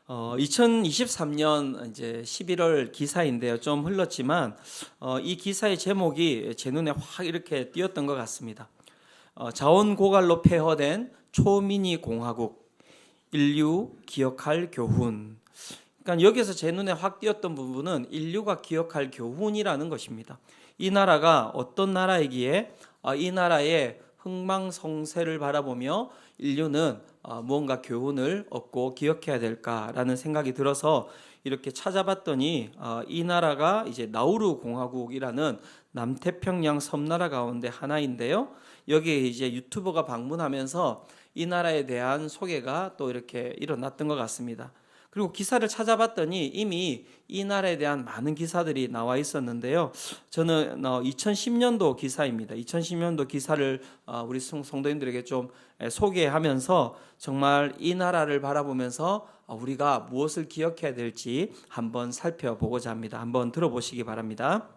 2023년 이제 11월 기사인데요. 좀 흘렀지만 이 기사의 제목이 제 눈에 확 이렇게 띄었던 것 같습니다. 자원 고갈로 폐허된 초미니 공화국, 인류 기억할 교훈. 그러니까 여기서 제 눈에 확 띄었던 부분은 인류가 기억할 교훈이라는 것입니다. 이 나라가 어떤 나라이기에 이 나라의 흥망성쇠를 바라보며 인류는 무언가 교훈을 얻고 기억해야 될까라는 생각이 들어서 이렇게 찾아봤더니 이 나라가 이제 나우루 공화국이라는 남태평양 섬나라 가운데 하나인데요. 여기에 이제 유튜버가 방문하면서 이 나라에 대한 소개가 또 이렇게 일어났던 것 같습니다. 그리고 기사를 찾아봤더니 이미 이 나라에 대한 많은 기사들이 나와 있었는데요. 저는 2010년도 기사입니다. 2010년도 기사를 우리 성도님들에게 좀 소개하면서 정말 이 나라를 바라보면서 우리가 무엇을 기억해야 될지 한번 살펴보고자 합니다. 한번 들어보시기 바랍니다.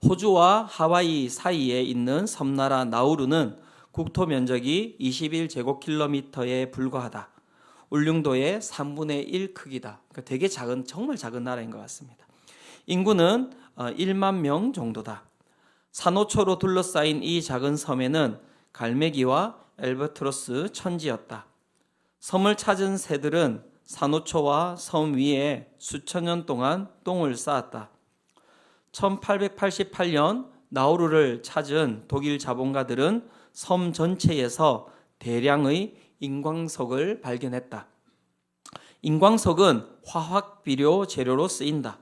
호주와 하와이 사이에 있는 섬나라 나우루는 국토 면적이 21제곱킬로미터에 불과하다. 울릉도의 3분의 1 크기다. 그러니까 되게 작은, 정말 작은 나라인 것 같습니다. 인구는 1만 명 정도다. 산호초로 둘러싸인 이 작은 섬에는 갈매기와 엘베트로스 천지였다. 섬을 찾은 새들은 산호초와 섬 위에 수천 년 동안 똥을 쌓았다. 1888년 나우루를 찾은 독일 자본가들은 섬 전체에서 대량의 인광석을 발견했다. 인광석은 화학 비료 재료로 쓰인다.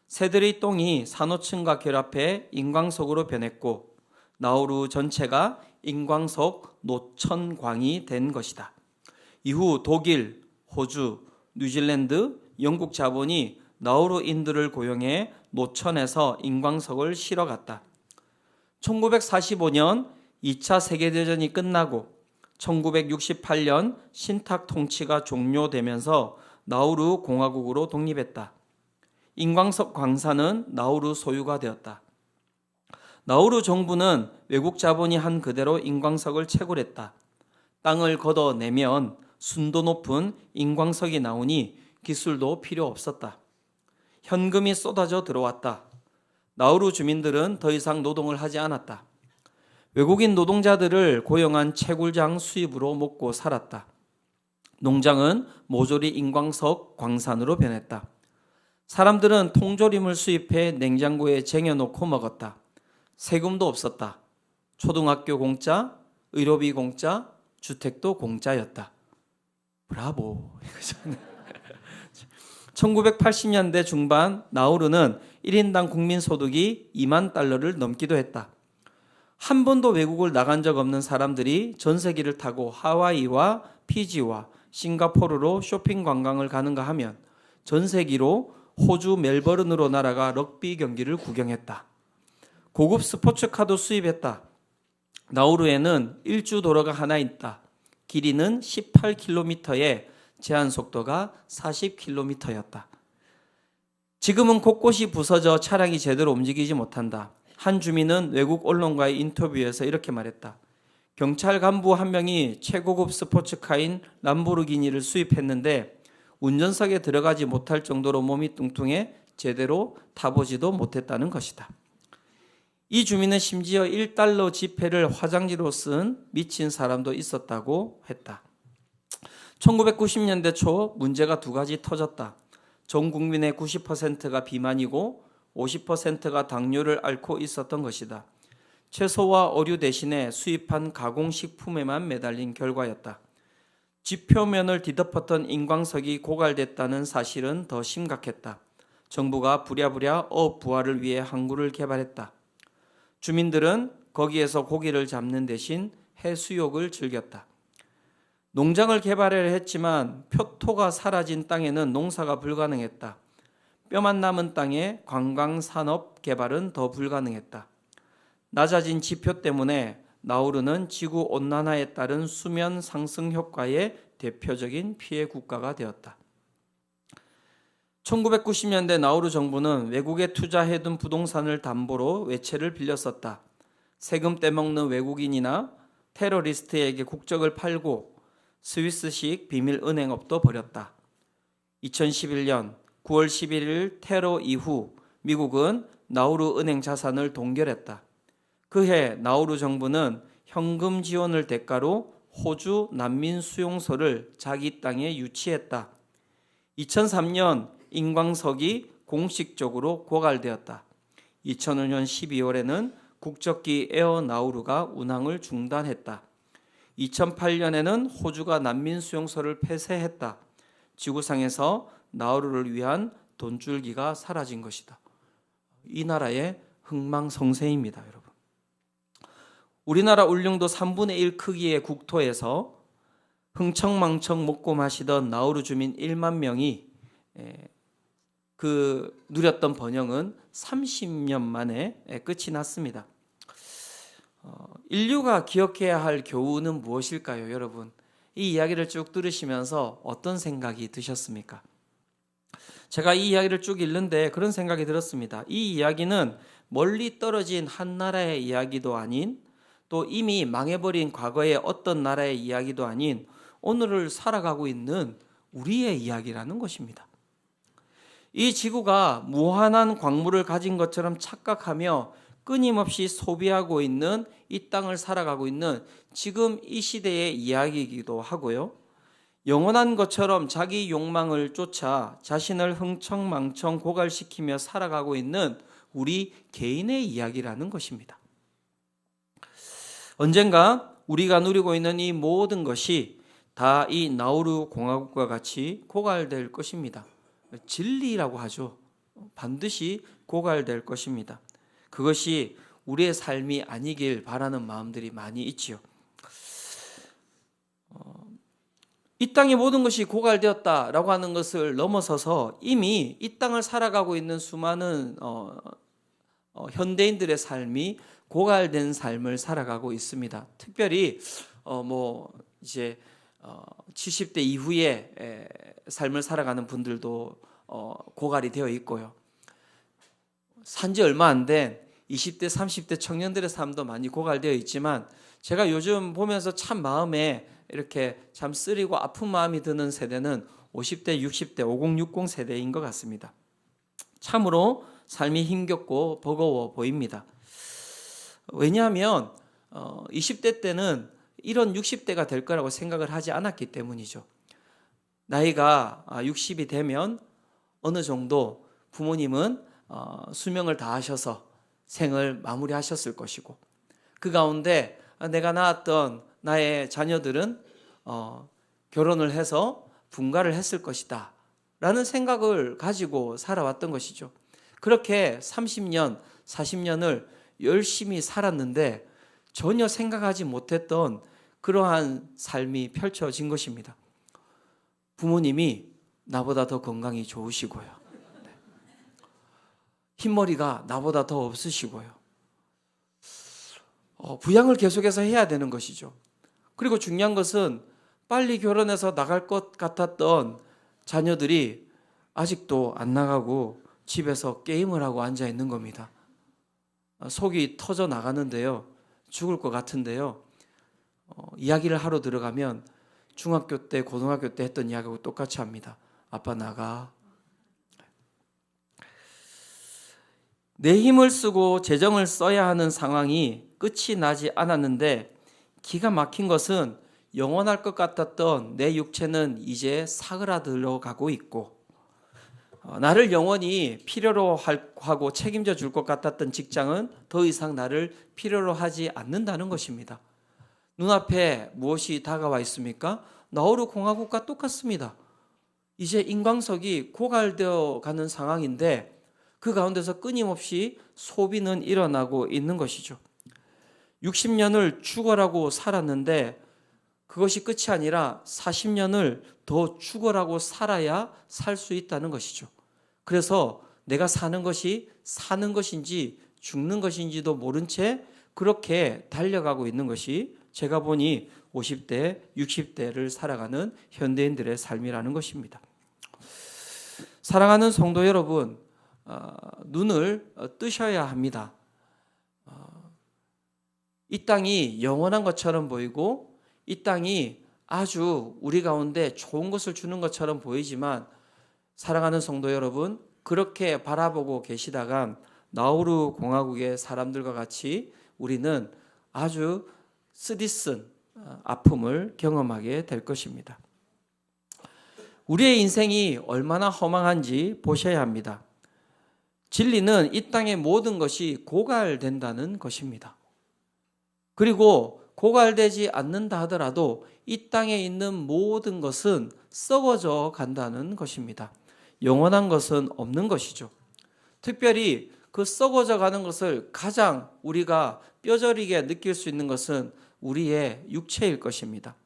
새들의 똥이 산호층과 결합해 인광석으로 변했고 나우루 전체가 인광석 노천광이 된 것이다. 이후 독일, 호주, 뉴질랜드, 영국 자본이 나우루인들을 고용해 노천에서 인광석을 실어갔다. 1945년 2차 세계대전이 끝나고 1968년 신탁 통치가 종료되면서 나우루 공화국으로 독립했다. 인광석 광산은 나우루 소유가 되었다. 나우루 정부는 외국 자본이 한 그대로 인광석을 채굴했다. 땅을 걷어내면 순도 높은 인광석이 나오니 기술도 필요 없었다. 현금이 쏟아져 들어왔다. 나우루 주민들은 더 이상 노동을 하지 않았다. 외국인 노동자들을 고용한 채굴장 수입으로 먹고 살았다. 농장은 모조리 인광석 광산으로 변했다. 사람들은 통조림을 수입해 냉장고에 쟁여놓고 먹었다. 세금도 없었다. 초등학교 공짜, 의료비 공짜, 주택도 공짜였다. 브라보. 1980년대 중반 나우루는 1인당 국민소득이 2만 달러를 넘기도 했다. 한 번도 외국을 나간 적 없는 사람들이 전세기를 타고 하와이와 피지와 싱가포르로 쇼핑 관광을 가는가 하면 전세기로 호주 멜버른으로 날아가 럭비 경기를 구경했다. 고급 스포츠카도 수입했다. 나우루에는 일주 도로가 하나 있다. 길이는 18km에 제한 속도가 40km였다. 지금은 곳곳이 부서져 차량이 제대로 움직이지 못한다. 한 주민은 외국 언론과의 인터뷰에서 이렇게 말했다. 경찰 간부 한 명이 최고급 스포츠카인 람보르기니를 수입했는데 운전석에 들어가지 못할 정도로 몸이 뚱뚱해 제대로 타보지도 못했다는 것이다. 이 주민은 심지어 1달러 지폐를 화장지로 쓴 미친 사람도 있었다고 했다. 1990년대 초 문제가 두 가지 터졌다. 전 국민의 90%가 비만이고 50%가 당뇨를 앓고 있었던 것이다. 채소와 어류 대신에 수입한 가공식품에만 매달린 결과였다. 지표면을 뒤덮었던 인광석이 고갈됐다는 사실은 더 심각했다. 정부가 부랴부랴 어업 부활을 위해 항구를 개발했다. 주민들은 거기에서 고기를 잡는 대신 해수욕을 즐겼다. 농장을 개발을 했지만 표토가 사라진 땅에는 농사가 불가능했다. 뼈만 남은 땅에 관광산업 개발은 더 불가능했다. 낮아진 지표 때문에 나우루는 지구온난화에 따른 수면 상승 효과의 대표적인 피해 국가가 되었다. 1990년대 나우루 정부는 외국에 투자해둔 부동산을 담보로 외채를 빌렸었다. 세금 떼먹는 외국인이나 테러리스트에게 국적을 팔고 스위스식 비밀은행업도 벌였다. 2011년 9월 11일 테러 이후 미국은 나우루 은행 자산을 동결했다. 그해 나우루 정부는 현금 지원을 대가로 호주 난민 수용소를 자기 땅에 유치했다. 2003년 인광석이 공식적으로 고갈되었다. 2005년 12월에는 국적기 에어 나우루가 운항을 중단했다. 2008년에는 호주가 난민 수용소를 폐쇄했다. 지구상에서 나우루를 위한 돈줄기가 사라진 것이다. 이 나라의 흥망성쇠입니다, 여러분. 우리나라 울릉도 3분의 1 크기의 국토에서 흥청망청 먹고 마시던 나우루 주민 1만 명이 누렸던 번영은 30년 만에 끝이 났습니다. 인류가 기억해야 할 교훈은 무엇일까요, 여러분? 이 이야기를 쭉 들으시면서 어떤 생각이 드셨습니까? 제가 이 이야기를 쭉 읽는데 그런 생각이 들었습니다. 이 이야기는 멀리 떨어진 한 나라의 이야기도 아닌, 또 이미 망해버린 과거의 어떤 나라의 이야기도 아닌 오늘을 살아가고 있는 우리의 이야기라는 것입니다. 이 지구가 무한한 광물을 가진 것처럼 착각하며 끊임없이 소비하고 있는 이 땅을 살아가고 있는 지금 이 시대의 이야기이기도 하고요. 영원한 것처럼 자기 욕망을 쫓아 자신을 흥청망청 고갈시키며 살아가고 있는 우리 개인의 이야기라는 것입니다. 언젠가 우리가 누리고 있는 이 모든 것이 다 이 나우루 공화국과 같이 고갈될 것입니다. 진리라고 하죠. 반드시 고갈될 것입니다. 그것이 우리의 삶이 아니길 바라는 마음들이 많이 있지요. 이 땅의 모든 것이 고갈되었다라고 하는 것을 넘어서서 이미 이 땅을 살아가고 있는 수많은 현대인들의 삶이 고갈된 삶을 살아가고 있습니다. 특별히 이제 70대 이후에 삶을 살아가는 분들도 고갈이 되어 있고요. 산지 얼마 안 된 20대, 30대 청년들의 삶도 많이 고갈되어 있지만 제가 요즘 보면서 참 마음에 이렇게 참 쓰리고 아픈 마음이 드는 세대는 50대, 60대, 5060 세대인 것 같습니다. 참으로 삶이 힘겹고 버거워 보입니다. 왜냐하면 20대 때는 이런 60대가 될 거라고 생각을 하지 않았기 때문이죠. 나이가 60이 되면 어느 정도 부모님은 수명을 다하셔서 생을 마무리하셨을 것이고, 그 가운데 내가 낳았던 나의 자녀들은 결혼을 해서 분가를 했을 것이다 라는 생각을 가지고 살아왔던 것이죠. 그렇게 30년, 40년을 열심히 살았는데 전혀 생각하지 못했던 그러한 삶이 펼쳐진 것입니다. 부모님이 나보다 더 건강이 좋으시고요. 흰머리가 나보다 더 없으시고요. 부양을 계속해서 해야 되는 것이죠. 그리고 중요한 것은 빨리 결혼해서 나갈 것 같았던 자녀들이 아직도 안 나가고 집에서 게임을 하고 앉아 있는 겁니다. 속이 터져 나가는데요. 죽을 것 같은데요. 이야기를 하러 들어가면 중학교 때, 고등학교 때 했던 이야기하고 똑같이 합니다. 아빠 나가. 내 힘을 쓰고 재정을 써야 하는 상황이 끝이 나지 않았는데 기가 막힌 것은 영원할 것 같았던 내 육체는 이제 사그라들어 가고 있고, 나를 영원히 필요로 하고 책임져 줄 것 같았던 직장은 더 이상 나를 필요로 하지 않는다는 것입니다. 눈앞에 무엇이 다가와 있습니까? 나우루 공화국과 똑같습니다. 이제 인광석이 고갈되어 가는 상황인데 그 가운데서 끊임없이 소비는 일어나고 있는 것이죠. 60년을 죽어라고 살았는데 그것이 끝이 아니라 40년을 더 죽어라고 살아야 살 수 있다는 것이죠. 그래서 내가 사는 것이 사는 것인지 죽는 것인지도 모른 채 그렇게 달려가고 있는 것이 제가 보니 50대, 60대를 살아가는 현대인들의 삶이라는 것입니다. 사랑하는 성도 여러분, 눈을 뜨셔야 합니다. 이 땅이 영원한 것처럼 보이고 이 땅이 아주 우리 가운데 좋은 것을 주는 것처럼 보이지만 사랑하는 성도 여러분, 그렇게 바라보고 계시다간 나우루 공화국의 사람들과 같이 우리는 아주 쓰디쓴 아픔을 경험하게 될 것입니다. 우리의 인생이 얼마나 허망한지 보셔야 합니다. 진리는 이 땅의 모든 것이 고갈된다는 것입니다. 그리고 고갈되지 않는다 하더라도 이 땅에 있는 모든 것은 썩어져 간다는 것입니다. 영원한 것은 없는 것이죠. 특별히 그 썩어져 가는 것을 가장 우리가 뼈저리게 느낄 수 있는 것은 우리의 육체일 것입니다.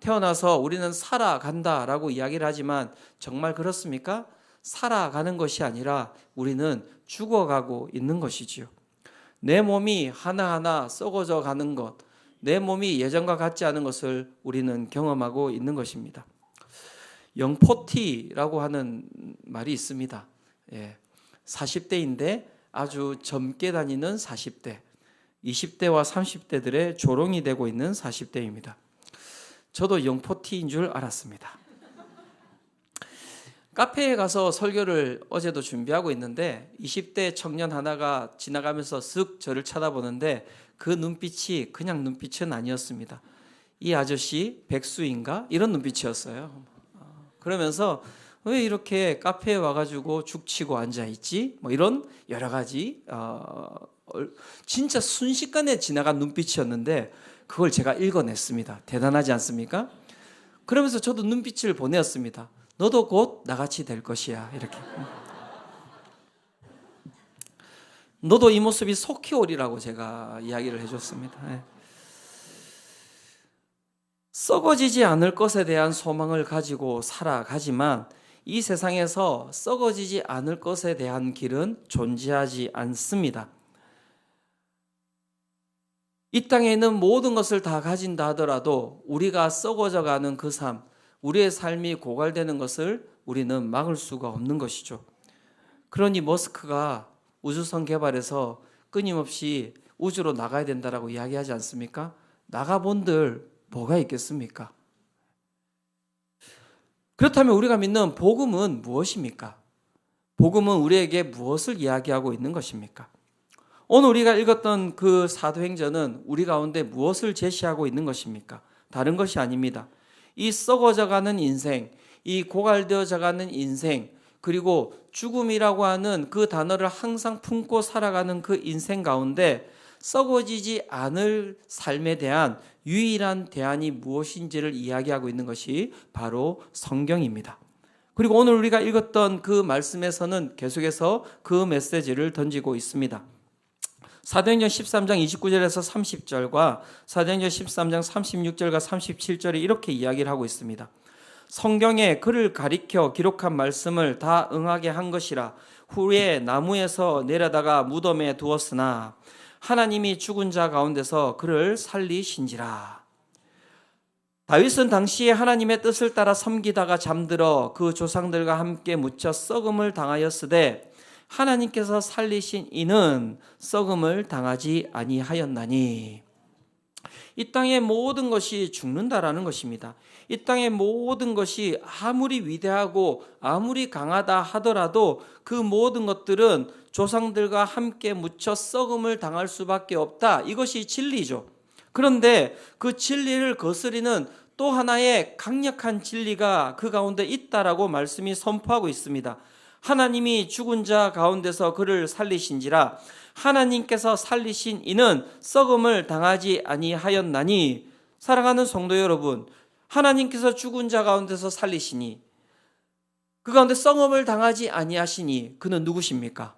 태어나서 우리는 살아간다라고 이야기를 하지만 정말 그렇습니까? 살아가는 것이 아니라 우리는 죽어가고 있는 것이지요. 내 몸이 하나하나 썩어져 가는 것, 내 몸이 예전과 같지 않은 것을 우리는 경험하고 있는 것입니다. 영포티라고 하는 말이 있습니다. 40대인데 아주 젊게 다니는 40대, 20대와 30대들의 조롱이 되고 있는 40대입니다. 저도 영포티인 줄 알았습니다. 카페에 가서 설교를 어제도 준비하고 있는데 20대 청년 하나가 지나가면서 쓱 저를 쳐다보는데 그 눈빛이 그냥 눈빛은 아니었습니다. 이 아저씨 백수인가? 이런 눈빛이었어요. 그러면서 왜 이렇게 카페에 와가지고 죽치고 앉아있지? 뭐 이런 여러 가지 진짜 순식간에 지나간 눈빛이었는데 그걸 제가 읽어냈습니다. 대단하지 않습니까? 그러면서 저도 눈빛을 보내었습니다. 너도 곧 나같이 될 것이야. 이렇게. 너도 이 모습이 속히 오리라고 제가 이야기를 해줬습니다. 썩어지지 않을 것에 대한 소망을 가지고 살아가지만 이 세상에서 썩어지지 않을 것에 대한 길은 존재하지 않습니다. 이 땅에 있는 모든 것을 다 가진다 하더라도 우리가 썩어져 가는 그 삶, 우리의 삶이 고갈되는 것을 우리는 막을 수가 없는 것이죠. 그러니 머스크가 우주선 개발해서 끊임없이 우주로 나가야 된다라고 이야기하지 않습니까? 나가본들 뭐가 있겠습니까? 그렇다면 우리가 믿는 복음은 무엇입니까? 복음은 우리에게 무엇을 이야기하고 있는 것입니까? 오늘 우리가 읽었던 그 사도행전은 우리 가운데 무엇을 제시하고 있는 것입니까? 다른 것이 아닙니다. 이 썩어져가는 인생, 이 고갈되어져가는 인생, 그리고 죽음이라고 하는 그 단어를 항상 품고 살아가는 그 인생 가운데 썩어지지 않을 삶에 대한 유일한 대안이 무엇인지를 이야기하고 있는 것이 바로 성경입니다. 그리고 오늘 우리가 읽었던 그 말씀에서는 계속해서 그 메시지를 던지고 있습니다. 사도행전 13장 29절에서 30절과 사도행전 13장 36절과 37절에 이렇게 이야기를 하고 있습니다. 성경에 그를 가리켜 기록한 말씀을 다 응하게 한 것이라. 후에 나무에서 내려다가 무덤에 두었으나 하나님이 죽은 자 가운데서 그를 살리신지라. 다윗은 당시에 하나님의 뜻을 따라 섬기다가 잠들어 그 조상들과 함께 묻혀 썩음을 당하였으되 하나님께서 살리신 이는 썩음을 당하지 아니하였나니. 이 땅의 모든 것이 죽는다라는 것입니다. 이 땅의 모든 것이 아무리 위대하고 아무리 강하다 하더라도 그 모든 것들은 조상들과 함께 묻혀 썩음을 당할 수밖에 없다. 이것이 진리죠. 그런데 그 진리를 거스리는 또 하나의 강력한 진리가 그 가운데 있다라고 말씀이 선포하고 있습니다. 하나님이 죽은 자 가운데서 그를 살리신지라. 하나님께서 살리신 이는 썩음을 당하지 아니하였나니. 사랑하는 성도 여러분, 하나님께서 죽은 자 가운데서 살리시니 그 가운데 썩음을 당하지 아니하시니 그는 누구십니까?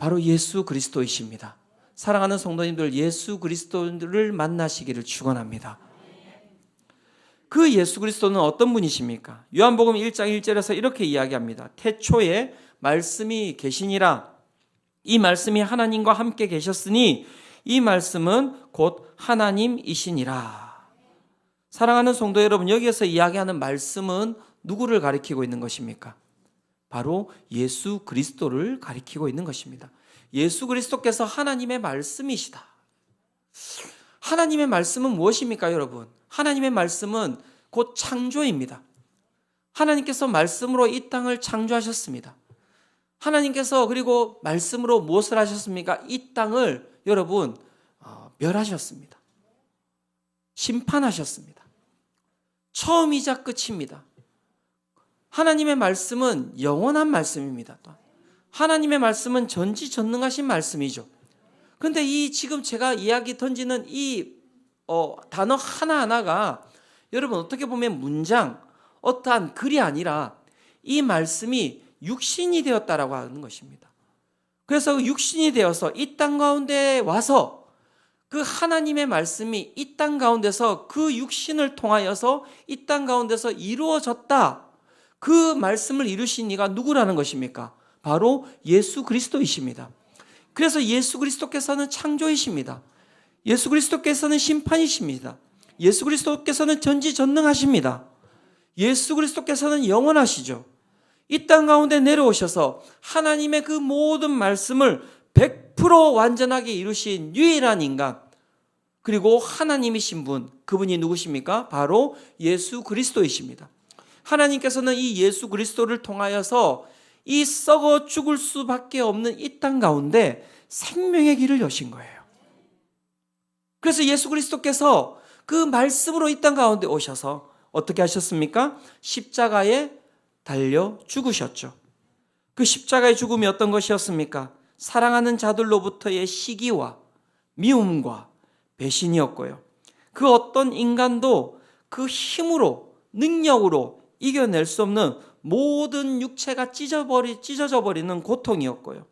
바로 예수 그리스도이십니다. 사랑하는 성도님들, 예수 그리스도를 만나시기를 축원합니다. 그 예수 그리스도는 어떤 분이십니까? 요한복음 1장 1절에서 이렇게 이야기합니다. 태초에 말씀이 계시니라. 이 말씀이 하나님과 함께 계셨으니 이 말씀은 곧 하나님이시니라. 사랑하는 성도 여러분, 여기에서 이야기하는 말씀은 누구를 가리키고 있는 것입니까? 바로 예수 그리스도를 가리키고 있는 것입니다. 예수 그리스도께서 하나님의 말씀이시다. 하나님의 말씀은 무엇입니까, 여러분? 하나님의 말씀은 곧 창조입니다. 하나님께서 말씀으로 이 땅을 창조하셨습니다. 하나님께서 그리고 말씀으로 무엇을 하셨습니까? 이 땅을 여러분 멸하셨습니다. 심판하셨습니다. 처음이자 끝입니다. 하나님의 말씀은 영원한 말씀입니다. 하나님의 말씀은 전지전능하신 말씀이죠. 그런데 이 지금 제가 이야기 던지는 이 단어 하나하나가 여러분 어떻게 보면 문장, 어떠한 글이 아니라 이 말씀이 육신이 되었다라고 하는 것입니다. 그래서 육신이 되어서 이 땅 가운데 와서 그 하나님의 말씀이 이 땅 가운데서 그 육신을 통하여서 이 땅 가운데서 이루어졌다. 그 말씀을 이루신 이가 누구라는 것입니까? 바로 예수 그리스도이십니다. 그래서 예수 그리스도께서는 창조이십니다. 예수 그리스도께서는 심판이십니다. 예수 그리스도께서는 전지전능하십니다. 예수 그리스도께서는 영원하시죠. 이 땅 가운데 내려오셔서 하나님의 그 모든 말씀을 100% 완전하게 이루신 유일한 인간, 그리고 하나님이신 분, 그분이 누구십니까? 바로 예수 그리스도이십니다. 하나님께서는 이 예수 그리스도를 통하여서 이 썩어 죽을 수밖에 없는 이 땅 가운데 생명의 길을 여신 거예요. 그래서 예수 그리스도께서 그 말씀으로 이 땅 가운데 오셔서 어떻게 하셨습니까? 십자가에 달려 죽으셨죠. 그 십자가의 죽음이 어떤 것이었습니까? 사랑하는 자들로부터의 시기와 미움과 배신이었고요. 그 어떤 인간도 그 힘으로, 능력으로 이겨낼 수 없는 모든 육체가 찢어져 버리는 고통이었고요.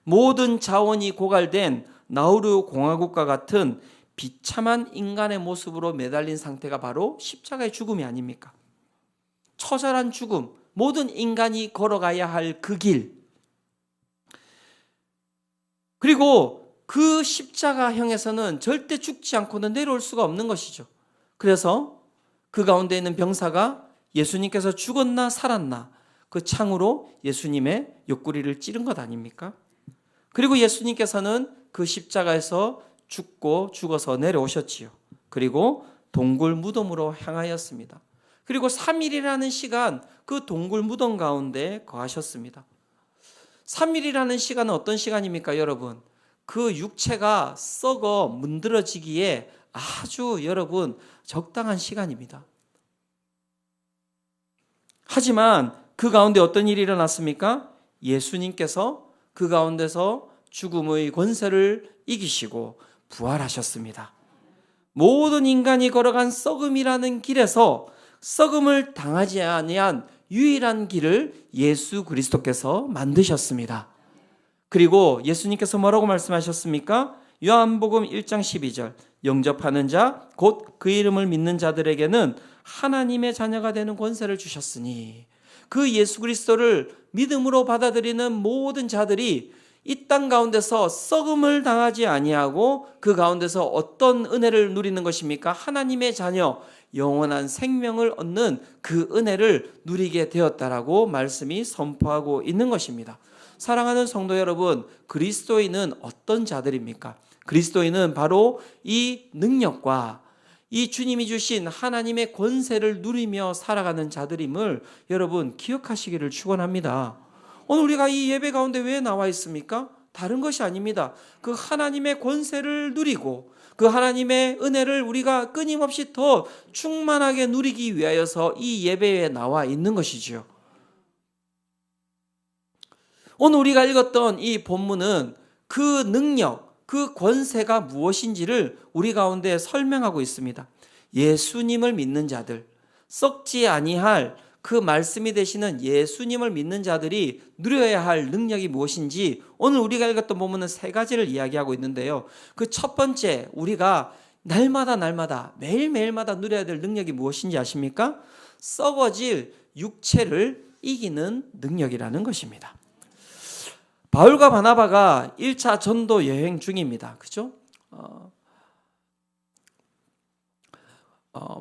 모든 자원이 고갈된 나우루 공화국과 같은 비참한 인간의 모습으로 매달린 상태가 바로 십자가의 죽음이 아닙니까? 처절한 죽음, 모든 인간이 걸어가야 할 그 길, 그리고 그 십자가형에서는 절대 죽지 않고는 내려올 수가 없는 것이죠. 그래서 그 가운데 있는 병사가 예수님께서 죽었나 살았나 그 창으로 예수님의 옆구리를 찌른 것 아닙니까? 그리고 예수님께서는 그 십자가에서 죽어서 내려오셨지요. 그리고 동굴 무덤으로 향하였습니다. 그리고 3일이라는 시간 그 동굴 무덤 가운데 거하셨습니다. 3일이라는 시간은 어떤 시간입니까, 여러분? 그 육체가 썩어 문드러지기에 아주 여러분 적당한 시간입니다. 하지만 그 가운데 어떤 일이 일어났습니까? 예수님께서 그 가운데서 죽음의 권세를 이기시고 부활하셨습니다. 모든 인간이 걸어간 썩음이라는 길에서 썩음을 당하지 아니한 유일한 길을 예수 그리스도께서 만드셨습니다. 그리고 예수님께서 뭐라고 말씀하셨습니까? 요한복음 1장 12절 영접하는 자 곧 그 이름을 믿는 자들에게는 하나님의 자녀가 되는 권세를 주셨으니 그 예수 그리스도를 믿음으로 받아들이는 모든 자들이 이 땅 가운데서 썩음을 당하지 아니하고 그 가운데서 어떤 은혜를 누리는 것입니까? 하나님의 자녀, 영원한 생명을 얻는 그 은혜를 누리게 되었다라고 말씀이 선포하고 있는 것입니다. 사랑하는 성도 여러분, 그리스도인은 어떤 자들입니까? 그리스도인은 바로 이 능력과 이 주님이 주신 하나님의 권세를 누리며 살아가는 자들임을 여러분 기억하시기를 축원합니다. 오늘 우리가 이 예배 가운데 왜 나와 있습니까? 다른 것이 아닙니다. 그 하나님의 권세를 누리고 그 하나님의 은혜를 우리가 끊임없이 더 충만하게 누리기 위하여서 이 예배에 나와 있는 것이지요. 오늘 우리가 읽었던 이 본문은 그 능력, 그 권세가 무엇인지를 우리 가운데 설명하고 있습니다. 예수님을 믿는 자들, 썩지 아니할 그 말씀이 되시는 예수님을 믿는 자들이 누려야 할 능력이 무엇인지 오늘 우리가 읽었던 본문은 세 가지를 이야기하고 있는데요. 그 첫 번째, 우리가 날마다 매일매일마다 누려야 될 능력이 무엇인지 아십니까? 썩어질 육체를 이기는 능력이라는 것입니다. 바울과 바나바가 1차 전도 여행 중입니다. 그죠?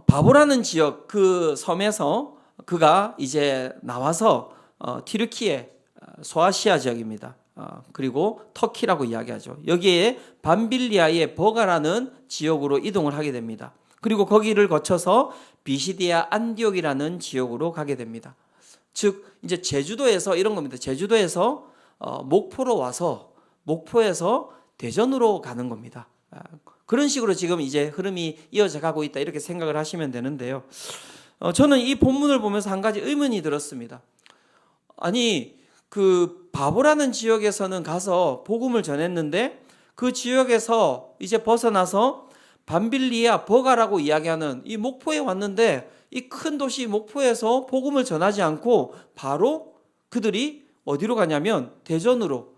바보라는 지역 그 섬에서 그가 이제 나와서 튀르키예 소아시아 지역입니다. 그리고 터키라고 이야기하죠. 여기에 밤빌리아의 버가라는 지역으로 이동을 하게 됩니다. 그리고 거기를 거쳐서 비시디아 안디옥이라는 지역으로 가게 됩니다. 즉 이제 제주도에서 이런 겁니다. 제주도에서 목포로 와서 목포에서 대전으로 가는 겁니다. 그런 식으로 지금 이제 흐름이 이어져 가고 있다 이렇게 생각을 하시면 되는데요. 저는 이 본문을 보면서 한 가지 의문이 들었습니다. 아니 그 바보라는 지역에서는 가서 복음을 전했는데 그 지역에서 이제 벗어나서 밤빌리아 버가라고 이야기하는 이 목포에 왔는데 이 큰 도시 목포에서 복음을 전하지 않고 바로 그들이 어디로 가냐면 대전으로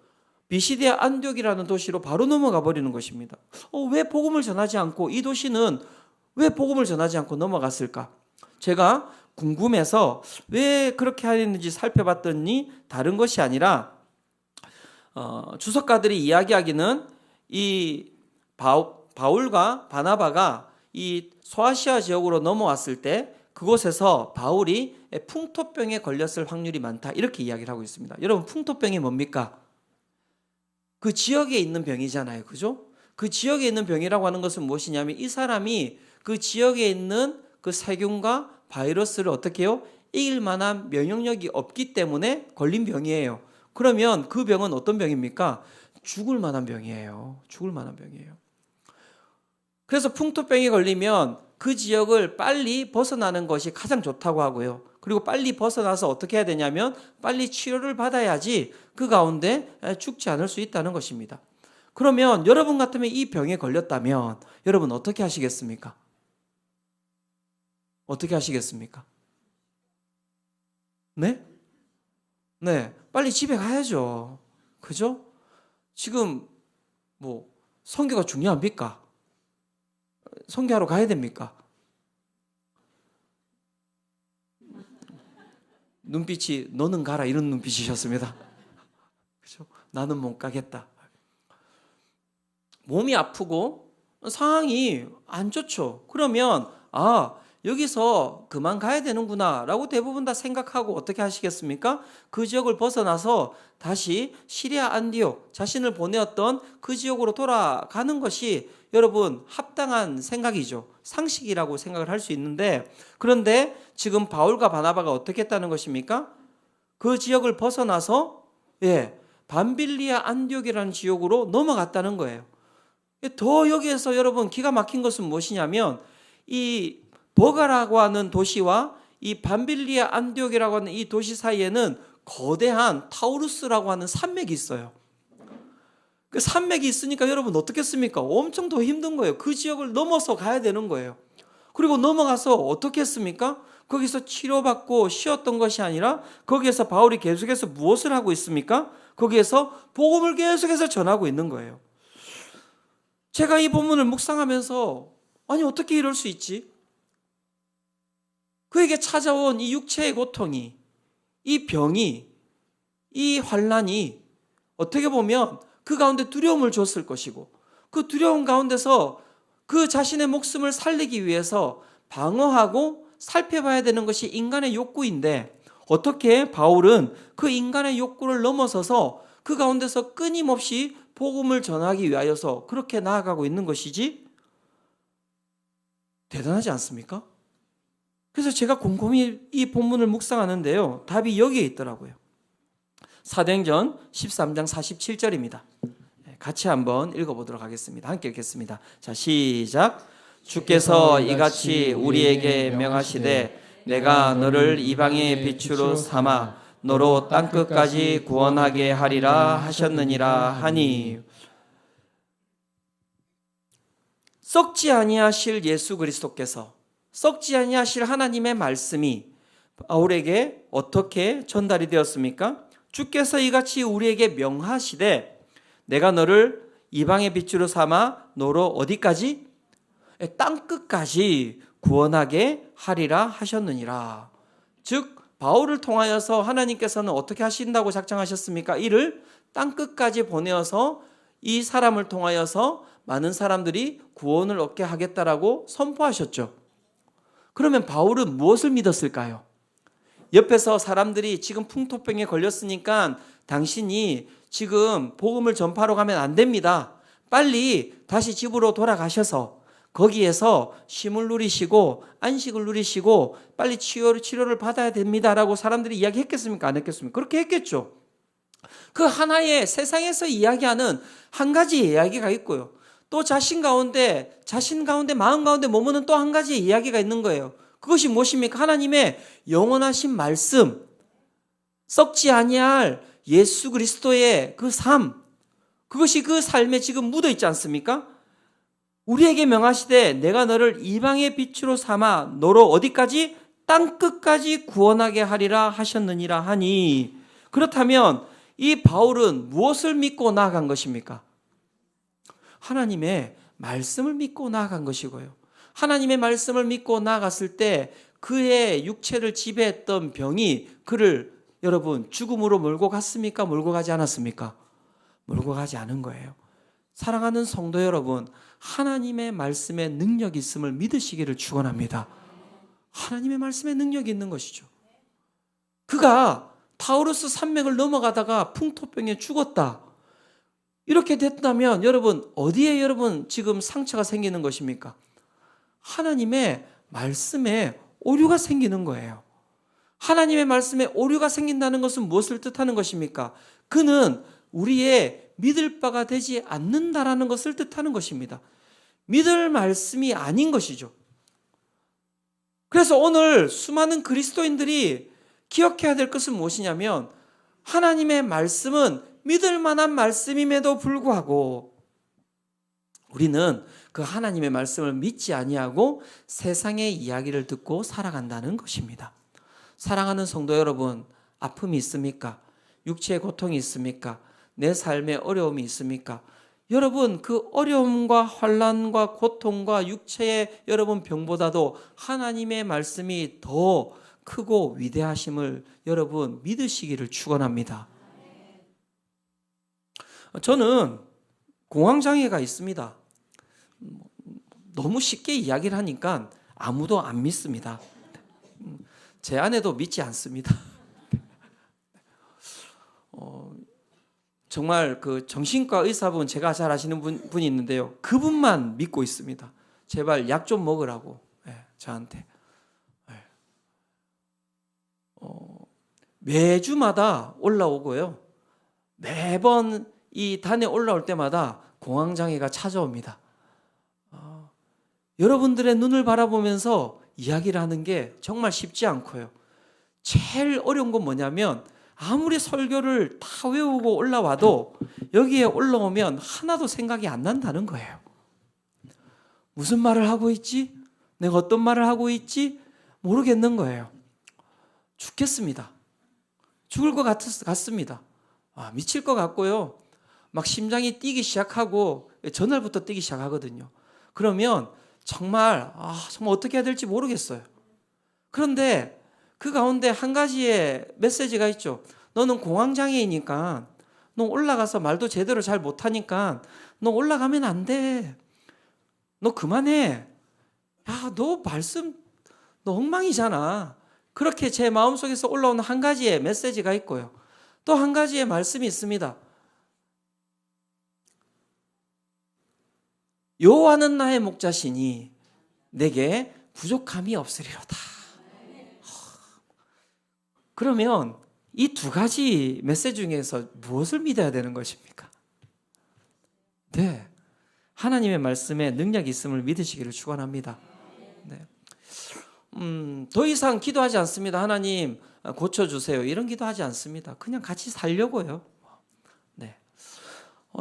비시디아 안디옥이라는 도시로 바로 넘어가 버리는 것입니다. 왜 복음을 전하지 않고 이 도시는 왜 복음을 전하지 않고 넘어갔을까? 제가 궁금해서 왜 그렇게 하였는지 살펴봤더니 다른 것이 아니라 주석가들이 이야기하기는 이 바울과 바나바가 이 소아시아 지역으로 넘어왔을 때 그곳에서 바울이 풍토병에 걸렸을 확률이 많다 이렇게 이야기를 하고 있습니다. 여러분 풍토병이 뭡니까? 그 지역에 있는 병이잖아요. 그죠? 그 지역에 있는 병이라고 하는 것은 무엇이냐면 이 사람이 그 지역에 있는 그 세균과 바이러스를 어떻게 해요? 이길 만한 면역력이 없기 때문에 걸린 병이에요. 그러면 그 병은 어떤 병입니까? 죽을 만한 병이에요. 죽을 만한 병이에요. 그래서 풍토병에 걸리면 그 지역을 빨리 벗어나는 것이 가장 좋다고 하고요. 그리고 빨리 벗어나서 어떻게 해야 되냐면 빨리 치료를 받아야지 그 가운데 죽지 않을 수 있다는 것입니다. 그러면 여러분 같으면 이 병에 걸렸다면 여러분 어떻게 하시겠습니까? 어떻게 하시겠습니까? 네? 네, 빨리 집에 가야죠. 그죠? 지금 뭐 선교가 중요합니까? 선교하러 가야 됩니까? 눈빛이 너는 가라 이런 눈빛이셨습니다. 그렇죠? 나는 못 가겠다. 몸이 아프고 상황이 안 좋죠. 그러면 여기서 그만 가야 되는구나 라고 대부분 다 생각하고 어떻게 하시겠습니까? 그 지역을 벗어나서 다시 시리아 안디옥 자신을 보내었던 그 지역으로 돌아가는 것이 여러분 합당한 생각이죠. 상식이라고 생각을 할 수 있는데 그런데 지금 바울과 바나바가 어떻게 했다는 것입니까? 그 지역을 벗어나서 밤빌리아 안디옥이라는 지역으로 넘어갔다는 거예요. 더 여기에서 여러분 기가 막힌 것은 무엇이냐면 이 버가라고 하는 도시와 이 밤빌리아 안디옥이라고 하는 이 도시 사이에는 거대한 타우루스라고 하는 산맥이 있어요. 그 산맥이 있으니까 여러분 어떻겠습니까? 엄청 더 힘든 거예요. 그 지역을 넘어서 가야 되는 거예요. 그리고 넘어가서 어떻게 했습니까? 거기서 치료받고 쉬었던 것이 아니라 거기에서 바울이 계속해서 무엇을 하고 있습니까? 거기에서 복음을 계속해서 전하고 있는 거예요. 제가 이 본문을 묵상하면서 아니 어떻게 이럴 수 있지? 그에게 찾아온 이 육체의 고통이, 이 병이, 이 환난이 어떻게 보면 그 가운데 두려움을 줬을 것이고 그 두려움 가운데서 그 자신의 목숨을 살리기 위해서 방어하고 살펴봐야 되는 것이 인간의 욕구인데 어떻게 바울은 그 인간의 욕구를 넘어서서 그 가운데서 끊임없이 복음을 전하기 위하여서 그렇게 나아가고 있는 것이지? 대단하지 않습니까? 그래서 제가 곰곰이 이 본문을 묵상하는데요. 답이 여기에 있더라고요. 사도행전 13장 47절입니다. 같이 한번 읽어보도록 하겠습니다. 함께 읽겠습니다. 자, 시작. 주께서 이같이 우리에게 명하시되 내가 너를 이방의 빛으로 삼아 너로 땅끝까지 구원하게 하리라 하셨느니라 하니 썩지 아니하실 예수 그리스도께서 썩지 아니하실 하나님의 말씀이 바울에게 어떻게 전달이 되었습니까? 주께서 이같이 우리에게 명하시되 내가 너를 이방의 빛으로 삼아 너로 어디까지? 땅끝까지 구원하게 하리라 하셨느니라. 즉 바울을 통하여서 하나님께서는 어떻게 하신다고 작정하셨습니까? 이를 땅끝까지 보내어서 이 사람을 통하여서 많은 사람들이 구원을 얻게 하겠다라고 선포하셨죠. 그러면 바울은 무엇을 믿었을까요? 옆에서 사람들이 지금 풍토병에 걸렸으니까 당신이 지금 복음을 전파하러 가면 안 됩니다. 빨리 다시 집으로 돌아가셔서 거기에서 쉼을 누리시고 안식을 누리시고 빨리 치료를 받아야 됩니다라고 사람들이 이야기했겠습니까? 안 했겠습니까? 그렇게 했겠죠. 그 하나의 세상에서 이야기하는 한 가지 이야기가 있고요. 또 자신 가운데 마음 가운데 머무는 또 한 가지 이야기가 있는 거예요. 그것이 무엇입니까? 하나님의 영원하신 말씀, 썩지 아니할 예수 그리스도의 그 삶, 그것이 그 삶에 지금 묻어 있지 않습니까? 우리에게 명하시되 내가 너를 이방의 빛으로 삼아 너로 어디까지? 땅끝까지 구원하게 하리라 하셨느니라 하니, 그렇다면 이 바울은 무엇을 믿고 나아간 것입니까? 하나님의 말씀을 믿고 나아간 것이고요. 하나님의 말씀을 믿고 나아갔을 때 그의 육체를 지배했던 병이 그를 여러분 죽음으로 몰고 갔습니까? 몰고 가지 않았습니까? 몰고 가지 않은 거예요. 사랑하는 성도 여러분, 하나님의 말씀에 능력이 있음을 믿으시기를 축원합니다. 하나님의 말씀에 능력이 있는 것이죠. 그가 타우루스 산맥을 넘어가다가 풍토병에 죽었다, 이렇게 됐다면 여러분 어디에 여러분 지금 상처가 생기는 것입니까? 하나님의 말씀에 오류가 생기는 거예요. 하나님의 말씀에 오류가 생긴다는 것은 무엇을 뜻하는 것입니까? 그는 우리의 믿을 바가 되지 않는다라는 것을 뜻하는 것입니다. 믿을 말씀이 아닌 것이죠. 그래서 오늘 수많은 그리스도인들이 기억해야 될 것은 무엇이냐면, 하나님의 말씀은 믿을 만한 말씀임에도 불구하고 우리는 그 하나님의 말씀을 믿지 아니하고 세상의 이야기를 듣고 살아간다는 것입니다. 사랑하는 성도 여러분, 아픔이 있습니까? 육체의 고통이 있습니까? 내 삶에 어려움이 있습니까? 여러분, 그 어려움과 환난과 고통과 육체의 여러분 병보다도 하나님의 말씀이 더 크고 위대하심을 여러분 믿으시기를 축원합니다. 저는 공황장애가 있습니다. 너무 쉽게 이야기를 하니까 아무도 안 믿습니다. 제 아내도 믿지 않습니다. 정말 그 정신과 의사분, 제가 잘 아시는 분이 있는데요. 그분만 믿고 있습니다. 제발 약 좀 먹으라고, 저한테. 매주마다 올라오고요. 매번 이 단에 올라올 때마다 공황장애가 찾아옵니다. 여러분들의 눈을 바라보면서 이야기를 하는 게 정말 쉽지 않고요. 제일 어려운 건 뭐냐면, 아무리 설교를 다 외우고 올라와도 여기에 올라오면 하나도 생각이 안 난다는 거예요. 무슨 말을 하고 있지? 내가 어떤 말을 하고 있지? 모르겠는 거예요. 죽겠습니다. 죽을 것 같습니다. 미칠 것 같고요. 막 심장이 뛰기 시작하고, 전날부터 뛰기 시작하거든요. 그러면 정말 어떻게 해야 될지 모르겠어요. 그런데 그 가운데 한 가지의 메시지가 있죠. 너는 공황장애이니까, 너 올라가서 말도 제대로 잘 못하니까 너 올라가면 안 돼. 너 그만해. 너 말씀 너 엉망이잖아. 그렇게 제 마음속에서 올라오는 한 가지의 메시지가 있고요. 또 한 가지의 말씀이 있습니다. 여호와는 나의 목자시니 내게 부족함이 없으리로다. 그러면 이 두 가지 메시지 중에서 무엇을 믿어야 되는 것입니까? 네, 하나님의 말씀에 능력이 있음을 믿으시기를 축원합니다. 네. 더 이상 기도하지 않습니다. 하나님 고쳐주세요, 이런 기도하지 않습니다. 그냥 같이 살려고요. 네.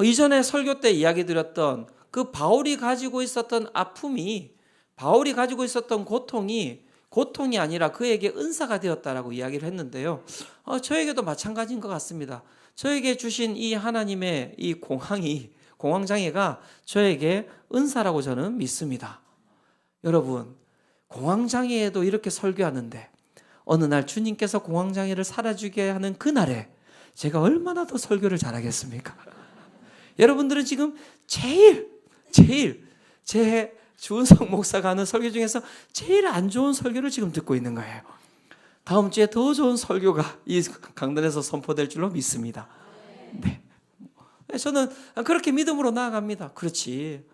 이전에 설교 때 이야기 드렸던 그 바울이 가지고 있었던 아픔이, 바울이 가지고 있었던 고통이 아니라 그에게 은사가 되었다라고 이야기를 했는데요. 저에게도 마찬가지인 것 같습니다. 저에게 주신 이 하나님의 이 공황장애가 저에게 은사라고 저는 믿습니다. 여러분, 공황장애에도 이렇게 설교하는데 어느 날 주님께서 공황장애를 사라지게 하는 그날에 제가 얼마나 더 설교를 잘하겠습니까? 여러분들은 지금 제일 제 주은석 목사가 하는 설교 중에서 제일 안 좋은 설교를 지금 듣고 있는 거예요. 다음 주에 더 좋은 설교가 이 강단에서 선포될 줄로 믿습니다. 네. 저는 그렇게 믿음으로 나아갑니다. 그렇지.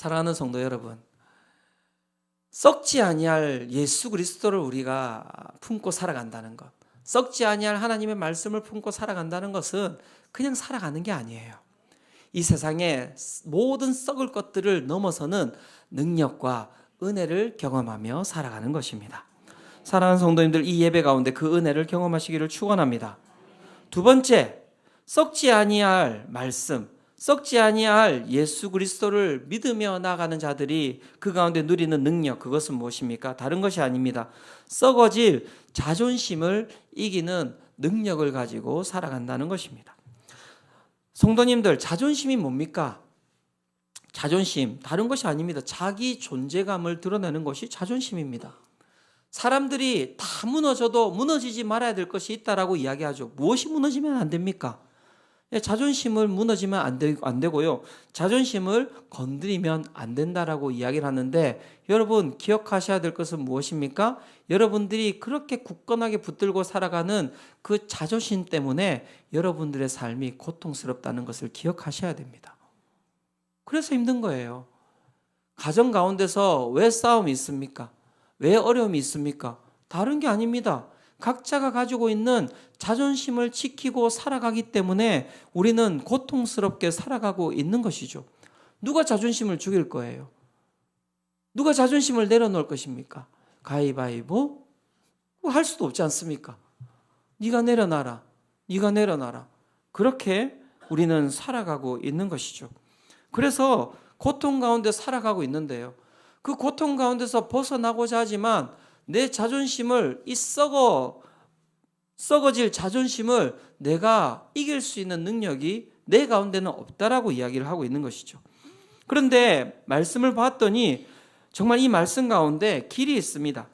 사랑하는 성도 여러분, 썩지 아니할 예수 그리스도를 우리가 품고 살아간다는 것, 썩지 아니할 하나님의 말씀을 품고 살아간다는 것은 그냥 살아가는 게 아니에요. 이 세상의 모든 썩을 것들을 넘어서는 능력과 은혜를 경험하며 살아가는 것입니다. 사랑하는 성도님들, 이 예배 가운데 그 은혜를 경험하시기를 축원합니다. 두 번째, 썩지 아니할 말씀, 썩지 아니할 예수 그리스도를 믿으며 나가는 자들이 그 가운데 누리는 능력, 그것은 무엇입니까? 다른 것이 아닙니다. 썩어질 자존심을 이기는 능력을 가지고 살아간다는 것입니다. 성도님들, 자존심이 뭡니까? 자존심, 다른 것이 아닙니다. 자기 존재감을 드러내는 것이 자존심입니다. 사람들이 다 무너져도 무너지지 말아야 될 것이 있다라고 이야기하죠. 무엇이 무너지면 안 됩니까? 자존심을 무너지면 안 되고요. 자존심을 건드리면 안 된다라고 이야기를 하는데, 여러분 기억하셔야 될 것은 무엇입니까? 여러분들이 그렇게 굳건하게 붙들고 살아가는 그 자존심 때문에 여러분들의 삶이 고통스럽다는 것을 기억하셔야 됩니다. 그래서 힘든 거예요. 가정 가운데서 왜 싸움이 있습니까? 왜 어려움이 있습니까? 다른 게 아닙니다. 각자가 가지고 있는 자존심을 지키고 살아가기 때문에 우리는 고통스럽게 살아가고 있는 것이죠. 누가 자존심을 죽일 거예요? 누가 자존심을 내려놓을 것입니까? 가위바위보? 할 수도 없지 않습니까? 네가 내려놔라. 네가 내려놔라. 그렇게 우리는 살아가고 있는 것이죠. 그래서 고통 가운데 살아가고 있는데요. 그 고통 가운데서 벗어나고자 하지만 내 자존심을, 이 썩어질 자존심을 내가 이길 수 있는 능력이 내 가운데는 없다라고 이야기를 하고 있는 것이죠. 그런데 말씀을 봤더니 정말 이 말씀 가운데 길이 있습니다.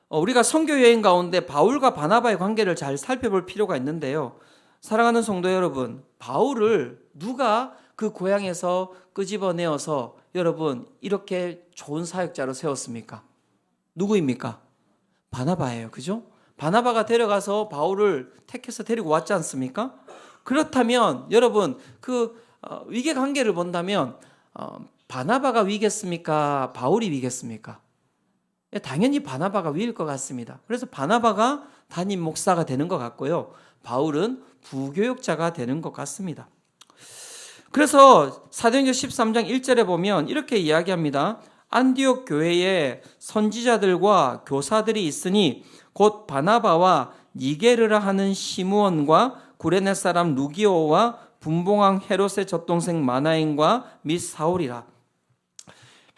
우리가 선교 여행 가운데 바울과 바나바의 관계를 잘 살펴볼 필요가 있는데요. 사랑하는 성도 여러분, 바울을 누가 그 고향에서 끄집어내어서 여러분 이렇게 좋은 사역자로 세웠습니까? 누구입니까? 바나바예요. 그죠? 바나바가 데려가서 바울을 택해서 데리고 왔지 않습니까? 그렇다면 여러분 그 위계 관계를 본다면 바나바가 위겠습니까? 바울이 위겠습니까? 당연히 바나바가 위일 것 같습니다. 그래서 바나바가 담임 목사가 되는 것 같고요. 바울은 부교육자가 되는 것 같습니다. 그래서 사도행전 13장 1절에 보면 이렇게 이야기합니다. 안디옥 교회에 선지자들과 교사들이 있으니 곧 바나바와 니게르라 하는 시므온과 구레네 사람 루기오와 분봉왕 헤롯의 젖동생 마나인과 및 사울이라.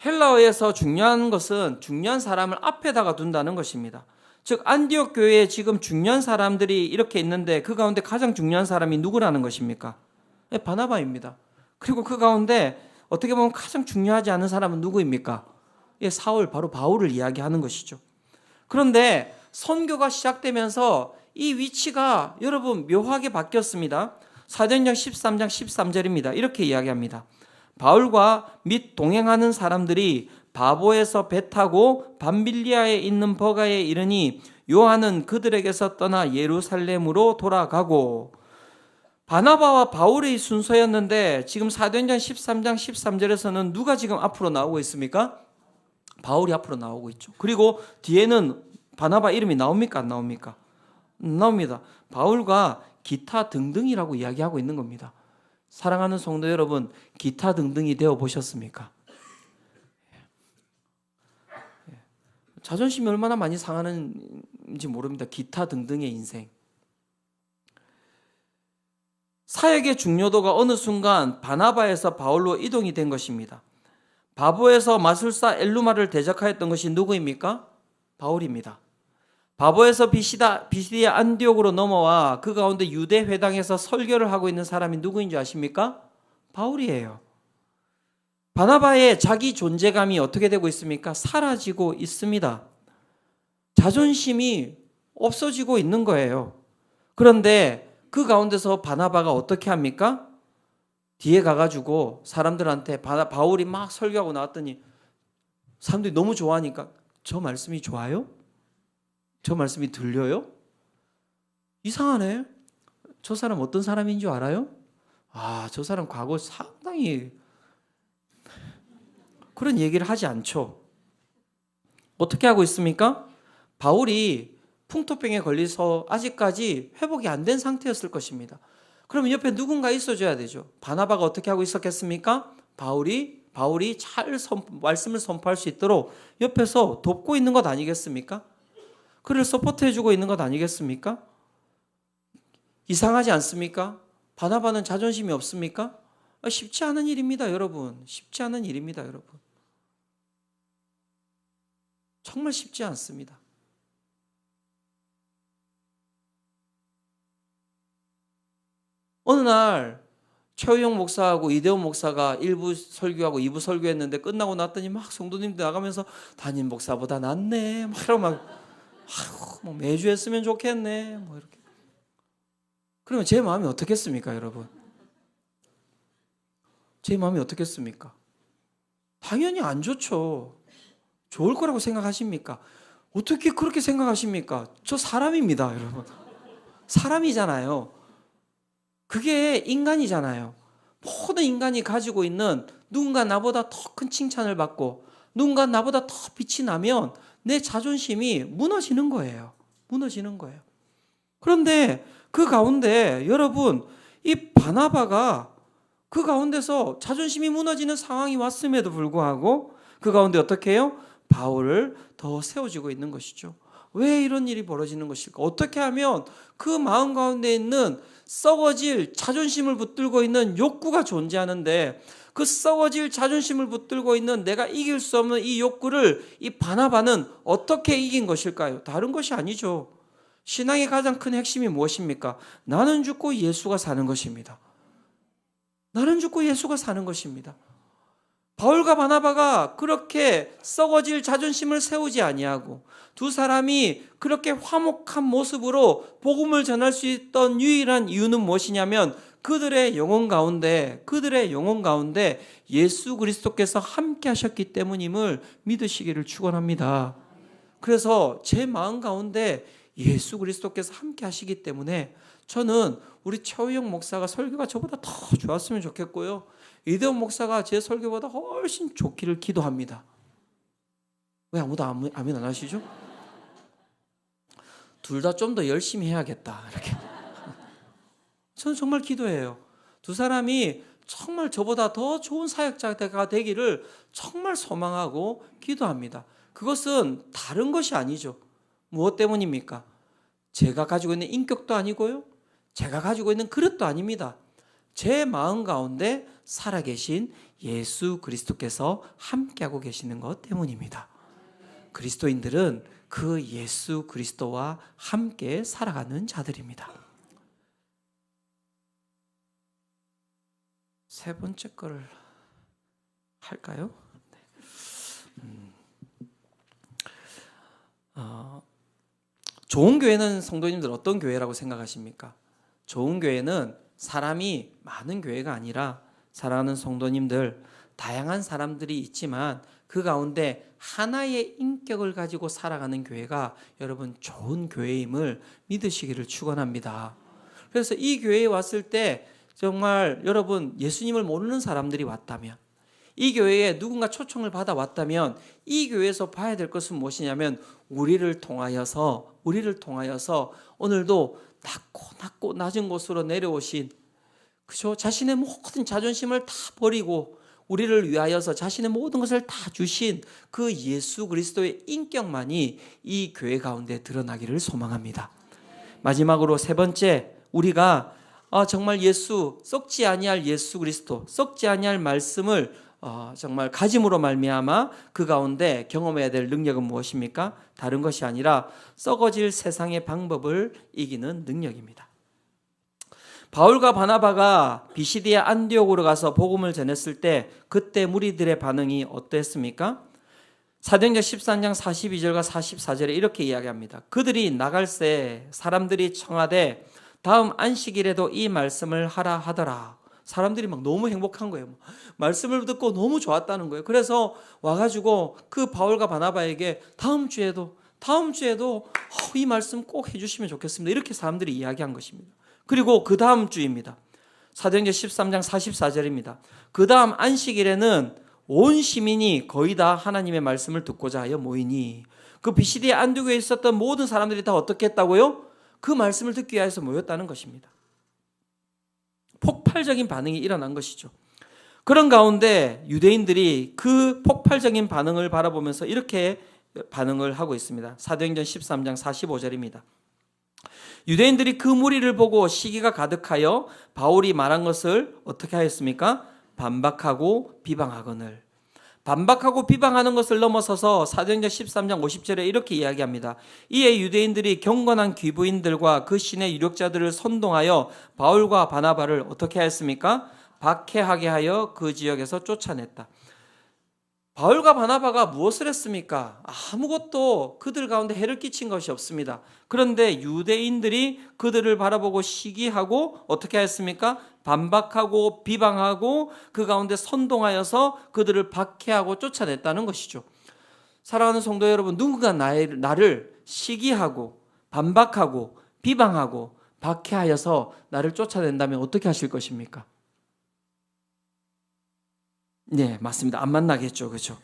헬라어에서 중요한 것은 중요한 사람을 앞에다가 둔다는 것입니다. 즉 안디옥 교회에 지금 중요한 사람들이 이렇게 있는데 그 가운데 가장 중요한 사람이 누구라는 것입니까? 바나바입니다. 그리고 그 가운데 어떻게 보면 가장 중요하지 않은 사람은 누구입니까? 사울, 바로 바울을 이야기하는 것이죠. 그런데 선교가 시작되면서 이 위치가 여러분 묘하게 바뀌었습니다. 사도행전 13장 13절입니다. 이렇게 이야기합니다. 바울과 및 동행하는 사람들이 바보에서 배 타고 밤빌리아에 있는 버가에 이르니 요한은 그들에게서 떠나 예루살렘으로 돌아가고. 바나바와 바울의 순서였는데 지금 사도행전 13장 13절에서는 누가 지금 앞으로 나오고 있습니까? 바울이 앞으로 나오고 있죠. 그리고 뒤에는 바나바 이름이 나옵니까? 안 나옵니까? 나옵니다. 바울과 기타 등등이라고 이야기하고 있는 겁니다. 사랑하는 성도 여러분, 기타 등등이 되어 보셨습니까? 자존심이 얼마나 많이 상하는지 모릅니다. 기타 등등의 인생. 사역의 중요도가 어느 순간 바나바에서 바울로 이동이 된 것입니다. 바보에서 마술사 엘루마를 대적하였던 것이 누구입니까? 바울입니다. 바보에서 비시디아 안디옥으로 넘어와 그 가운데 유대 회당에서 설교를 하고 있는 사람이 누구인지 아십니까? 바울이에요. 바나바의 자기 존재감이 어떻게 되고 있습니까? 사라지고 있습니다. 자존심이 없어지고 있는 거예요. 그런데 그 가운데서 바나바가 어떻게 합니까? 뒤에 가가지고 사람들한테 바울이 막 설교하고 나왔더니 사람들이 너무 좋아하니까 저 말씀이 좋아요? 저 말씀이 들려요? 이상하네. 저 사람 어떤 사람인 줄 알아요? 저 사람 과거 상당히 그런 얘기를 하지 않죠. 어떻게 하고 있습니까? 바울이 풍토병에 걸려서 아직까지 회복이 안 된 상태였을 것입니다. 그러면 옆에 누군가 있어줘야 되죠. 바나바가 어떻게 하고 있었겠습니까? 바울이 잘 말씀을 선포할 수 있도록 옆에서 돕고 있는 것 아니겠습니까? 그를 서포트해주고 있는 것 아니겠습니까? 이상하지 않습니까? 바나바는 자존심이 없습니까? 쉽지 않은 일입니다, 여러분. 쉽지 않은 일입니다, 여러분. 정말 쉽지 않습니다. 어느 날 최우영 목사하고 이대원 목사가 1부 설교하고 2부 설교했는데 끝나고 났더니 막 성도님들 나가면서 담임 목사보다 낫네 막 이러고 뭐 매주 했으면 좋겠네 뭐 이렇게. 그러면 제 마음이 어떻겠습니까, 여러분? 제 마음이 어떻겠습니까? 당연히 안 좋죠. 좋을 거라고 생각하십니까? 어떻게 그렇게 생각하십니까? 저 사람입니다, 여러분. 사람이잖아요. 그게 인간이잖아요. 모든 인간이 가지고 있는 누군가 나보다 더 큰 칭찬을 받고 누군가 나보다 더 빛이 나면 내 자존심이 무너지는 거예요. 무너지는 거예요. 그런데 그 가운데 여러분, 이 바나바가 그 가운데서 자존심이 무너지는 상황이 왔음에도 불구하고 그 가운데 어떻게 해요? 바울을 더 세워지고 있는 것이죠. 왜 이런 일이 벌어지는 것일까? 어떻게 하면 그 마음 가운데 있는 썩어질 자존심을 붙들고 있는 욕구가 존재하는데 그 썩어질 자존심을 붙들고 있는 내가 이길 수 없는 이 욕구를 이 바나바는 어떻게 이긴 것일까요? 다른 것이 아니죠. 신앙의 가장 큰 핵심이 무엇입니까? 나는 죽고 예수가 사는 것입니다. 나는 죽고 예수가 사는 것입니다. 바울과 바나바가 그렇게 썩어질 자존심을 세우지 아니하고 두 사람이 그렇게 화목한 모습으로 복음을 전할 수 있던 유일한 이유는 무엇이냐면 그들의 영혼 가운데 예수 그리스도께서 함께 하셨기 때문임을 믿으시기를 축원합니다. 그래서 제 마음 가운데 예수 그리스도께서 함께 하시기 때문에 저는 우리 최우영 목사가 설교가 저보다 더 좋았으면 좋겠고요. 이대원 목사가 제 설교보다 훨씬 좋기를 기도합니다. 왜 아무도 아멘 안 하시죠? 둘 다 좀 더 열심히 해야겠다. 이렇게. 저는 정말 기도해요. 두 사람이 정말 저보다 더 좋은 사역자가 되기를 정말 소망하고 기도합니다. 그것은 다른 것이 아니죠. 무엇 때문입니까? 제가 가지고 있는 인격도 아니고요. 제가 가지고 있는 그릇도 아닙니다. 제 마음 가운데 살아계신 예수 그리스도께서 함께하고 계시는 것 때문입니다. 그리스도인들은 그 예수 그리스도와 함께 살아가는 자들입니다. 세 번째 거를 할까요? 좋은 교회는 성도님들 어떤 교회라고 생각하십니까? 좋은 교회는 사람이 많은 교회가 아니라 사랑하는 성도님들, 다양한 사람들이 있지만 그 가운데 하나의 인격을 가지고 살아가는 교회가 여러분 좋은 교회임을 믿으시기를 축원합니다. 그래서 이 교회에 왔을 때 정말 여러분 예수님을 모르는 사람들이 왔다면, 이 교회에 누군가 초청을 받아 왔다면 이 교회에서 봐야 될 것은 무엇이냐면 우리를 통하여서 오늘도 낮고 낮은 곳으로 내려오신, 그죠? 자신의 모든 자존심을 다 버리고 우리를 위하여서 자신의 모든 것을 다 주신 그 예수 그리스도의 인격만이 이 교회 가운데 드러나기를 소망합니다. 마지막으로 세 번째, 우리가 정말 썩지 아니할 예수 그리스도, 썩지 아니할 말씀을 정말 가짐으로 말미암아 그 가운데 경험해야 될 능력은 무엇입니까? 다른 것이 아니라 썩어질 세상의 방법을 이기는 능력입니다. 바울과 바나바가 비시디아 안디옥으로 가서 복음을 전했을 때 그때 무리들의 반응이 어땠습니까? 사도행전 13장 42절과 44절에 이렇게 이야기합니다. 그들이 나갈새 사람들이 청하되 다음 안식일에도 이 말씀을 하라 하더라. 사람들이 막 너무 행복한 거예요. 말씀을 듣고 너무 좋았다는 거예요. 그래서 와가지고 그 바울과 바나바에게 다음 주에도 이 말씀 꼭 해주시면 좋겠습니다. 이렇게 사람들이 이야기한 것입니다. 그리고 그 다음 주입니다. 사도행전 13장 44절입니다. 그 다음 안식일에는 온 시민이 거의 다 하나님의 말씀을 듣고자 하여 모이니 그 비시디에 안디옥에 있었던 모든 사람들이 다 어떻게 했다고요? 그 말씀을 듣기 위해서 모였다는 것입니다. 폭발적인 반응이 일어난 것이죠. 그런 가운데 유대인들이 그 폭발적인 반응을 바라보면서 이렇게 반응을 하고 있습니다. 사도행전 13장 45절입니다. 유대인들이 그 무리를 보고 시기가 가득하여 바울이 말한 것을 어떻게 하였습니까? 반박하고 비방하거늘. 반박하고 비방하는 것을 넘어서서 사도행전 13장 50절에 이렇게 이야기합니다. 이에 유대인들이 경건한 귀부인들과 그 신의 유력자들을 선동하여 바울과 바나바를 어떻게 하였습니까? 박해하게 하여 그 지역에서 쫓아냈다. 바울과 바나바가 무엇을 했습니까? 아무것도 그들 가운데 해를 끼친 것이 없습니다. 그런데 유대인들이 그들을 바라보고 시기하고 어떻게 했습니까? 반박하고 비방하고 그 가운데 선동하여서 그들을 박해하고 쫓아냈다는 것이죠. 사랑하는 성도 여러분, 누군가 나를 시기하고 반박하고 비방하고 박해하여서 나를 쫓아낸다면 어떻게 하실 것입니까? 네, 맞습니다. 안 만나겠죠, 그렇죠?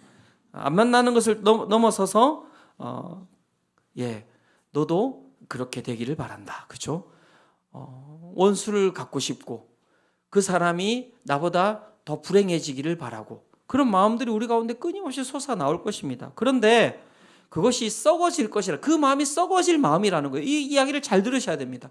안 만나는 것을 넘어서서 너도 그렇게 되기를 바란다, 그렇죠? 원수를 갖고 싶고 그 사람이 나보다 더 불행해지기를 바라고 그런 마음들이 우리 가운데 끊임없이 솟아 나올 것입니다. 그런데 그것이 썩어질 것이라, 그 마음이 썩어질 마음이라는 거예요. 이 이야기를 잘 들으셔야 됩니다.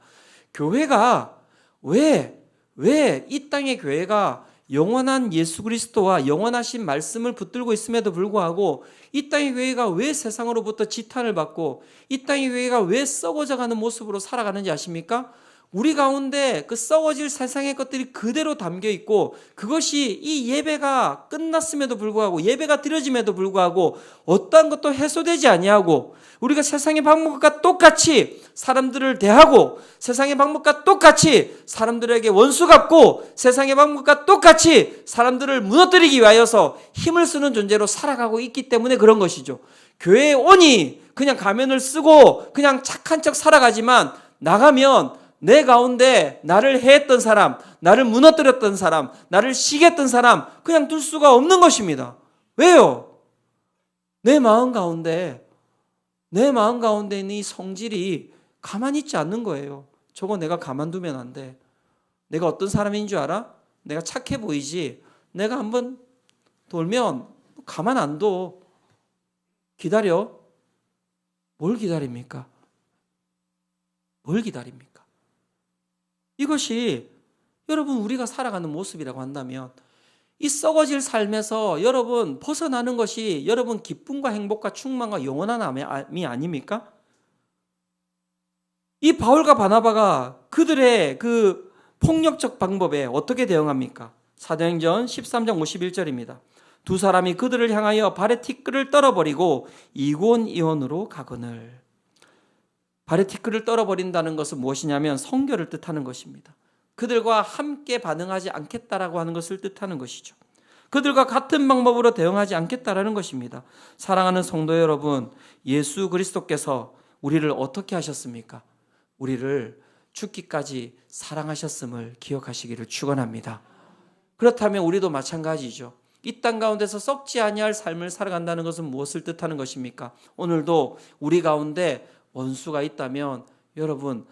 교회가 왜 이 땅의 교회가 영원한 예수 그리스도와 영원하신 말씀을 붙들고 있음에도 불구하고 이 땅의 교회가 왜 세상으로부터 지탄을 받고 이 땅의 교회가 왜 썩어져가는 모습으로 살아가는지 아십니까? 우리 가운데 그 썩어질 세상의 것들이 그대로 담겨 있고 그것이 이 예배가 끝났음에도 불구하고 예배가 드려짐에도 불구하고 어떠한 것도 해소되지 아니하고 우리가 세상의 방법과 똑같이 사람들을 대하고 세상의 방법과 똑같이 사람들에게 원수 갚고 세상의 방법과 똑같이 사람들을 무너뜨리기 위하여서 힘을 쓰는 존재로 살아가고 있기 때문에 그런 것이죠. 교회에 오니 그냥 가면을 쓰고 그냥 착한 척 살아가지만 나가면 내 가운데 나를 해했던 사람, 나를 무너뜨렸던 사람, 나를 시기했던 사람 그냥 둘 수가 없는 것입니다. 왜요? 내 마음 가운데 있는 이 성질이 가만히 있지 않는 거예요. 저거 내가 가만두면 안 돼. 내가 어떤 사람인 줄 알아? 내가 착해 보이지? 내가 한번 돌면 가만 안 둬. 기다려. 뭘 기다립니까? 뭘 기다립니까? 이것이 여러분 우리가 살아가는 모습이라고 한다면 이 썩어질 삶에서 여러분 벗어나는 것이 여러분 기쁨과 행복과 충만과 영원함이 아닙니까? 이 바울과 바나바가 그들의 그 폭력적 방법에 어떻게 대응합니까? 사도행전 13장 51절입니다. 두 사람이 그들을 향하여 발에 티끌을 떨어버리고 이곤이온으로 가거늘. 발에 티끌을 떨어버린다는 것은 무엇이냐면 성결을 뜻하는 것입니다. 그들과 함께 반응하지 않겠다라고 하는 것을 뜻하는 것이죠. 그들과 같은 방법으로 대응하지 않겠다라는 것입니다. 사랑하는 성도 여러분, 예수 그리스도께서 우리를 어떻게 하셨습니까? 우리를 죽기까지 사랑하셨음을 기억하시기를 축원합니다. 그렇다면 우리도 마찬가지죠. 이 땅 가운데서 썩지 아니할 삶을 살아간다는 것은 무엇을 뜻하는 것입니까? 오늘도 우리 가운데 원수가 있다면 여러분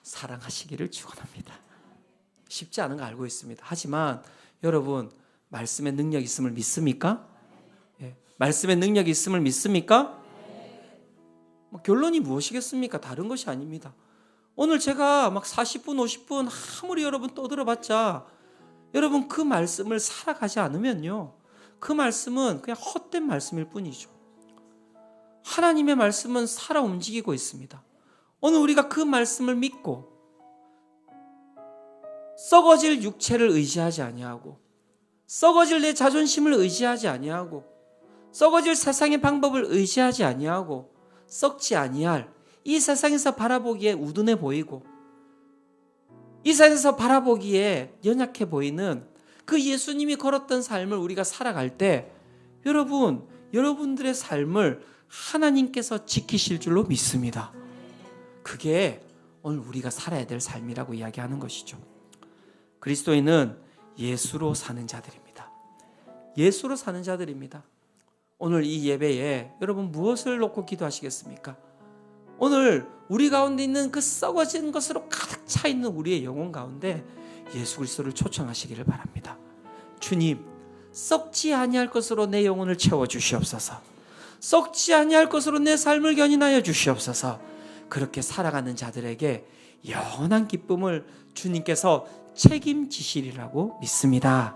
사랑하시기를 축원합니다. 쉽지 않은 거 알고 있습니다. 하지만 여러분 말씀의 능력이 있음을 믿습니까? 말씀의 능력이 있음을 믿습니까? 결론이 무엇이겠습니까? 다른 것이 아닙니다. 오늘 제가 막 40분 50분 아무리 여러분 떠들어봤자 여러분 그 말씀을 살아가지 않으면요 그 말씀은 그냥 헛된 말씀일 뿐이죠. 하나님의 말씀은 살아 움직이고 있습니다. 오늘 우리가 그 말씀을 믿고 썩어질 육체를 의지하지 아니하고 썩어질 내 자존심을 의지하지 아니하고 썩어질 세상의 방법을 의지하지 아니하고 썩지 아니할 이 세상에서 바라보기에 우둔해 보이고 이 세상에서 바라보기에 연약해 보이는 그 예수님이 걸었던 삶을 우리가 살아갈 때 여러분들의 삶을 하나님께서 지키실 줄로 믿습니다. 그게 오늘 우리가 살아야 될 삶이라고 이야기하는 것이죠. 그리스도인은 예수로 사는 자들입니다. 예수로 사는 자들입니다. 오늘 이 예배에 여러분 무엇을 놓고 기도하시겠습니까? 오늘 우리 가운데 있는 그 썩어진 것으로 가득 차 있는 우리의 영혼 가운데 예수 그리스도를 초청하시기를 바랍니다. 주님, 썩지 아니할 것으로 내 영혼을 채워 주시옵소서. 썩지 아니할 것으로 내 삶을 견인하여 주시옵소서. 그렇게 살아가는 자들에게 영원한 기쁨을 주님께서 책임지시리라고 믿습니다.